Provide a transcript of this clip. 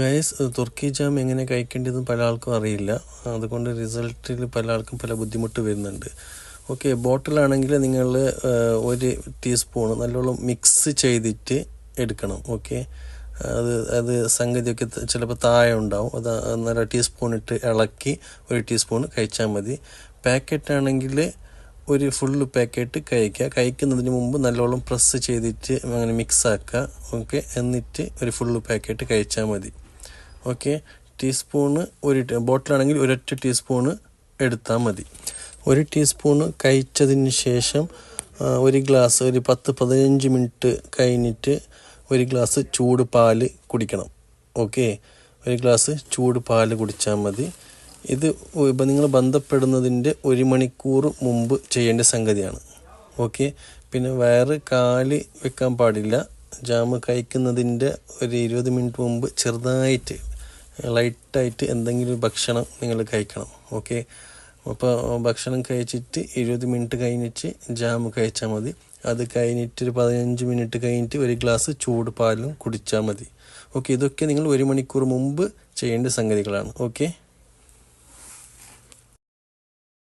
Guys, തുർക്കി jam എങ്ങനെ കഴിക്കേണ്ടതെന്ന് പല ആൾക്കും അറിയില്ല. അതുകൊണ്ട് റിസൾട്ടിൽ പല ആൾക്കും പല ബുദ്ധിമുട്ട് വരുന്നുണ്ട്. ഓക്കെ, ബോട്ടിലാണെങ്കിൽ നിങ്ങൾ 1 ടീസ്പൂൺ നല്ലോണം മിക്സ് ചെയ്തിട്ട് എടുക്കണം. ഓക്കെ, അത് സംഗതിയൊക്കെ ചിലപ്പോൾ താഴെ ഉണ്ടാവും. അത് 1.5 ടീസ്പൂൺ ഇട്ട് ഇളക്കി 1 ടീസ്പൂൺ കഴിച്ചാൽ മതി. പാക്കറ്റാണെങ്കിൽ ഒരു ഫുള്ള് പാക്കറ്റ് കഴിക്കുന്നതിന് മുമ്പ് നല്ലോണം പ്രസ് ചെയ്തിട്ട് അങ്ങനെ മിക്സ് ആക്കുക. ഓക്കെ, എന്നിട്ട് ഒരു ഫുള്ള് പാക്കറ്റ് കഴിച്ചാൽ മതി. ഓക്കെ, ടീസ്പൂണ് ബോട്ടിലാണെങ്കിൽ 1 ടീസ്പൂണ് എടുത്താൽ മതി. 1 ടീസ്പൂണ് കഴിച്ചതിന് ശേഷം ഒരു ഗ്ലാസ് ഒരു 10-15 മിനിറ്റ് കഴിഞ്ഞിട്ട് 1 ഗ്ലാസ് ചൂട് പാല് കുടിക്കണം. ഓക്കെ, 1 ഗ്ലാസ് ചൂട് പാല് കുടിച്ചാൽ മതി. ഇത് ഇപ്പം നിങ്ങൾ ബന്ധപ്പെടുന്നതിൻ്റെ 1 മണിക്കൂർ മുമ്പ് ചെയ്യേണ്ട സംഗതിയാണ്. ഓക്കെ, പിന്നെ വയറ് കാലി വെക്കാൻ പാടില്ല. ജാം കഴിക്കുന്നതിൻ്റെ ഒരു 20 മിനിറ്റ് മുമ്പ് ചെറുതായിട്ട് ലൈറ്റായിട്ട് എന്തെങ്കിലും ഭക്ഷണം നിങ്ങൾ കഴിക്കണം. ഓക്കെ, അപ്പോൾ ഭക്ഷണം കഴിച്ചിട്ട് 20 മിനിറ്റ് കഴിഞ്ഞിട്ട് ജാം കഴിച്ചാൽ മതി. അത് കഴിഞ്ഞിട്ട് ഒരു 15 മിനിറ്റ് കഴിഞ്ഞിട്ട് 1 ഗ്ലാസ് ചൂട് പാലും കുടിച്ചാൽ മതി. ഓക്കെ, ഇതൊക്കെ നിങ്ങൾ 1 മണിക്കൂർ മുമ്പ് ചെയ്യേണ്ട സംഗതികളാണ്. ഓക്കെ.